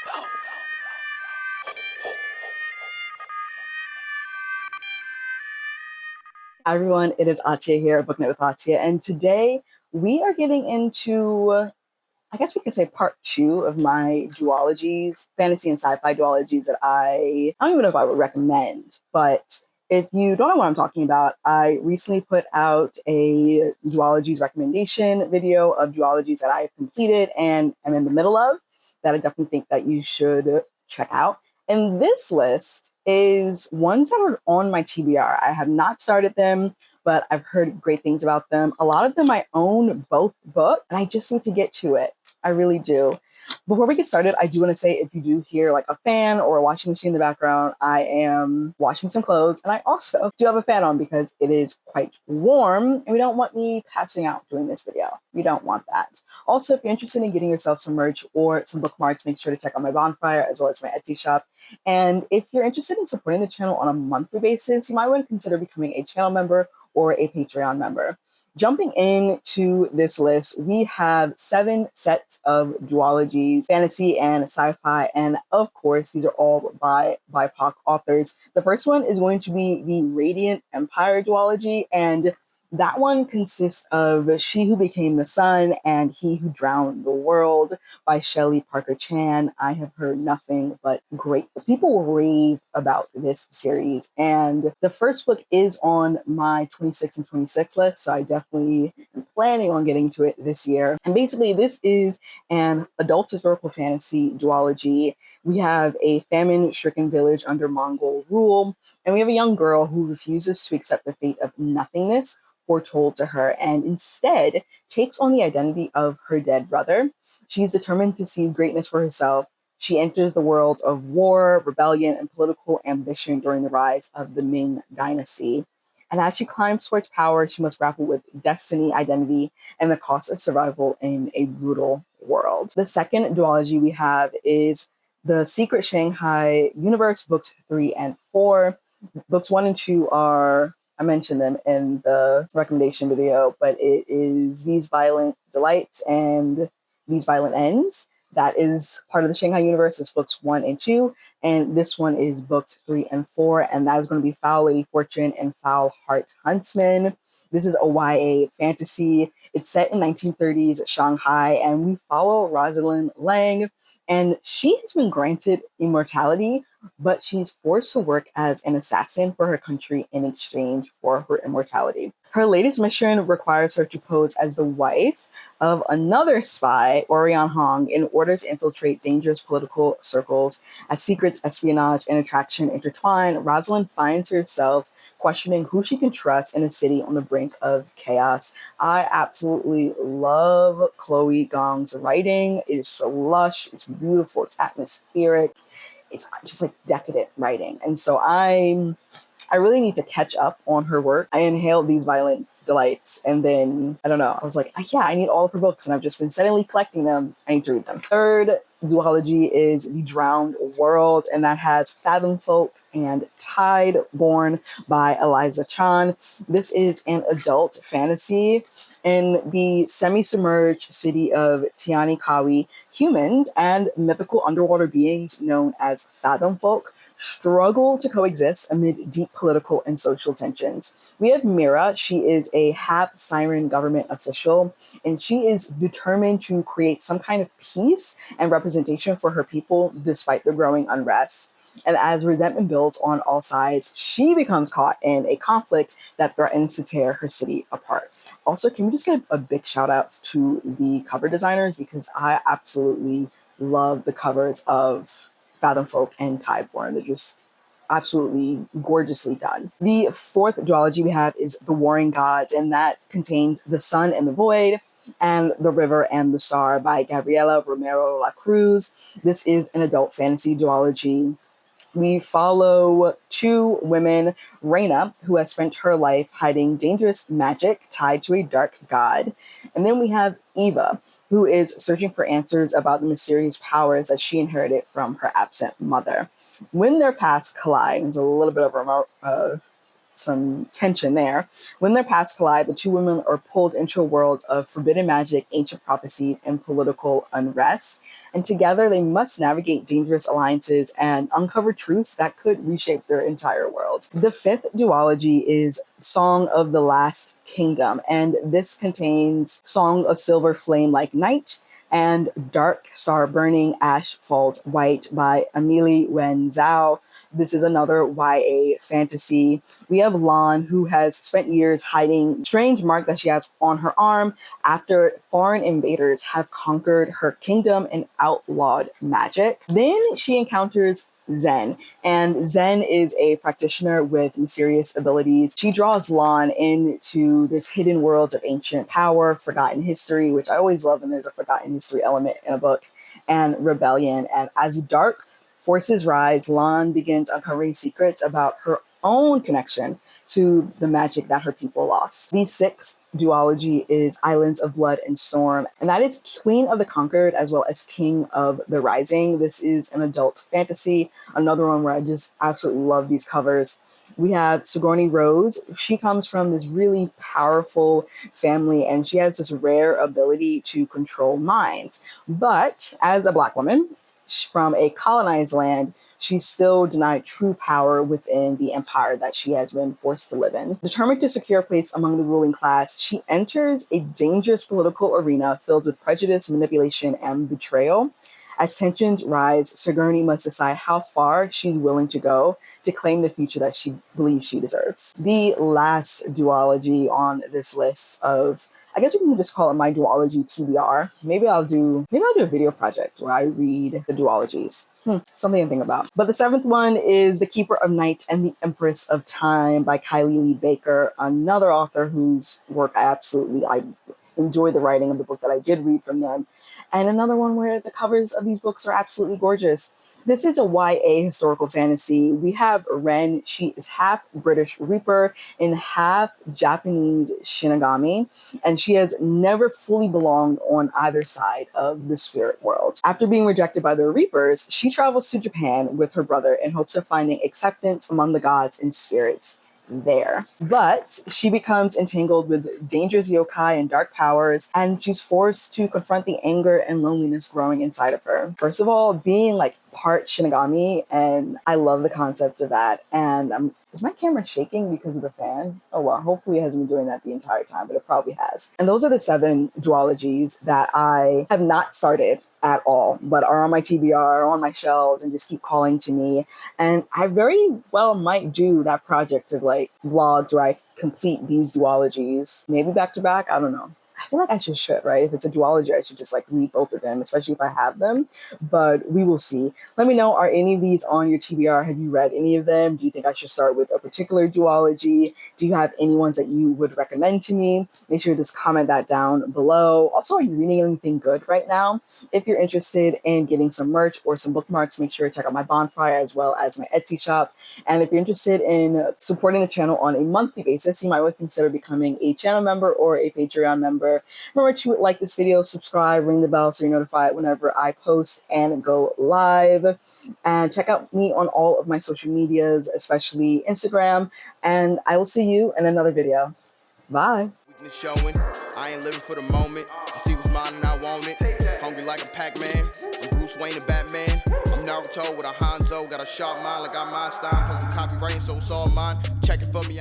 Hi everyone, it is Atia here at Book Night with Atia, and today we are getting into, I guess we could say part two of my duologies, fantasy and sci-fi duologies that I don't even know if I would recommend, but if you don't know what I'm talking about, I recently put out a duologies recommendation video of duologies that I've completed and am in the middle of that I definitely think that you should check out. And this list is ones that are on my TBR. I have not started them, but I've heard great things about them. A lot of them I own both books, and I just need to get to it. I really do. Before we get started, I do want to say if you do hear like a fan or a washing machine in the background, I am washing some clothes, and I also do have a fan on because it is quite warm, and we don't want me passing out doing this video. We don't want that. Also, if you're interested in getting yourself some merch or some bookmarks, make sure to check out my bonfire as well as my Etsy shop. And if you're interested in supporting the channel on a monthly basis, you might want to consider becoming a channel member or a Patreon member. Jumping into this list, we have 7 sets of duologies, fantasy and sci-fi, and of course, these are all by BIPOC authors. The first one is going to be the Radiant Empire duology, and that one consists of She Who Became the Sun and He Who Drowned the World by Shelley Parker Chan. I have heard nothing but great. People rave about this series, and the first book is on my 26 and 26 list, so I definitely am planning on getting to it this year. And basically, this is an adult historical fantasy duology. We have a famine-stricken village under Mongol rule, and we have a young girl who refuses to accept the fate of nothingness foretold to her and instead takes on the identity of her dead brother. She's determined to seize greatness for herself. She enters the world of war, rebellion, and political ambition during the rise of the Ming Dynasty. And as she climbs towards power, she must grapple with destiny, identity, and the cost of survival in a brutal world. The second duology we have is The Secret Shanghai Universe, books 3 and 4. Books 1 and 2 are, I mentioned them in the recommendation video, but it is These Violent Delights and These Violent Ends. That is part of the Shanghai universe. It's books 1 and 2, and this one is books 3 and 4, and that is going to be Foul Lady Fortune and Foul Heart Huntsman. This is a YA fantasy. It's set in 1930s Shanghai, and we follow Rosalind Lang, and she has been granted immortality, but she's forced to work as an assassin for her country in exchange for her immortality. Her latest mission requires her to pose as the wife of another spy, Orion Hong, in order to infiltrate dangerous political circles. As secrets, espionage, and attraction intertwine, Rosalind finds herself questioning who she can trust in a city on the brink of chaos. I absolutely love Chloe Gong's writing. It is so lush, it's beautiful, it's atmospheric, it's just like decadent writing. And so I really need to catch up on her work. I inhaled These Violent Delights, and then, I don't know, I was like, yeah, I need all of her books, and I've just been steadily collecting them. I need to read them. Third duology is The Drowned World, and that has Fathom Folk and Tide, born by Eliza Chan. This is an adult fantasy. In the semi-submerged city of Tianikawi, humans and mythical underwater beings known as Fathom Folk struggle to coexist amid deep political and social tensions. We have Mira. She is a half-siren government official, and she is determined to create some kind of peace and representation for her people despite the growing unrest. And as resentment builds on all sides, she becomes caught in a conflict that threatens to tear her city apart. Also, can we just get a big shout out to the cover designers, because I absolutely love the covers of Fathom Folk and Tideborn. They're just absolutely gorgeously done. The fourth duology we have is The Warring Gods, and that contains The Sun and the Void and The River and the Star by Gabriela, Romero, Lacruz. This is an adult fantasy duology. We follow 2 women, Reina, who has spent her life hiding dangerous magic tied to a dark god. And then we have Eva, who is searching for answers about the mysterious powers that she inherited from her absent mother. When their paths collide, there's a little bit of some tension there. When their paths collide, the two women are pulled into a world of forbidden magic, ancient prophecies, and political unrest. And together, they must navigate dangerous alliances and uncover truths that could reshape their entire world. The fifth duology is Song of the Last Kingdom, and this contains Song of Silver Flame Like Night and Dark Star Burning Ash Falls White by Amélie Wen Zhao. This is another YA fantasy. We have Lan, who has spent years hiding a strange mark that she has on her arm after foreign invaders have conquered her kingdom and outlawed magic. Then she encounters Zen, and Zen is a practitioner with mysterious abilities. She draws Lan into this hidden world of ancient power, forgotten history, which I always love when there's a forgotten history element in a book, and rebellion. And as dark forces rise, Lan begins uncovering secrets about her own connection to the magic that her people lost. The sixth duology is Islands of Blood and Storm, and that is Queen of the Conquered as well as King of the Rising. This is an adult fantasy, another one where I just absolutely love these covers. We have Sigourney Rose. She comes from this really powerful family, and she has this rare ability to control minds. But as a Black woman from a colonized land, she's still denied true power within the empire that she has been forced to live in. Determined to secure a place among the ruling class, she enters a dangerous political arena filled with prejudice, manipulation, and betrayal. As tensions rise, Sigourney must decide how far she's willing to go to claim the future that she believes she deserves. The last duology on this list of, I guess we can just call it my duology TBR. Maybe I'll do a video project where I read the duologies. Something to think about. But the seventh one is The Keeper of Night and the Empress of Time by Kylie Lee Baker, another author whose work I enjoy the writing of the book that I did read from them. And another one where the covers of these books are absolutely gorgeous. This is a YA historical fantasy. We have Ren. She is half British Reaper and half Japanese Shinigami, and she has never fully belonged on either side of the spirit world. After being rejected by the Reapers, she travels to Japan with her brother in hopes of finding acceptance among the gods and spirits there. But she becomes entangled with dangerous yokai and dark powers, and she's forced to confront the anger and loneliness growing inside of her. First of all, being like part Shinigami, and I love the concept of that. And is my camera shaking because of the fan? Oh well, hopefully it hasn't been doing that the entire time, but it probably has. And those are the 7 duologies that I have not started at all, but are on my TBR, are on my shelves, and just keep calling to me. And I very well might do that project of like vlogs where I complete these duologies, maybe back to back, I don't know. I feel like I should, right? If it's a duology, I should just like read both of them, especially if I have them. But we will see. Let me know, are any of these on your TBR? Have you read any of them? Do you think I should start with a particular duology? Do you have any ones that you would recommend to me? Make sure to just comment that down below. Also, are you reading anything good right now? If you're interested in getting some merch or some bookmarks, make sure to check out my Bonfire as well as my Etsy shop. And if you're interested in supporting the channel on a monthly basis, you might want to consider becoming a channel member or a Patreon member. Remember to like this video, subscribe, ring the bell so you're notified whenever I post and go live. And check out me on all of my social medias, especially Instagram. And I will see you in another video. Bye. Weakness showing. I ain't living for the moment. I see what's mine and I want it. Hungry like a Pac-Man. I'm Bruce Wayne and Batman. I'm Naruto with a Hanzo. Got a sharp mind like I'm Einstein. Plus I'm copywriting, so it's all mine. Check it for me.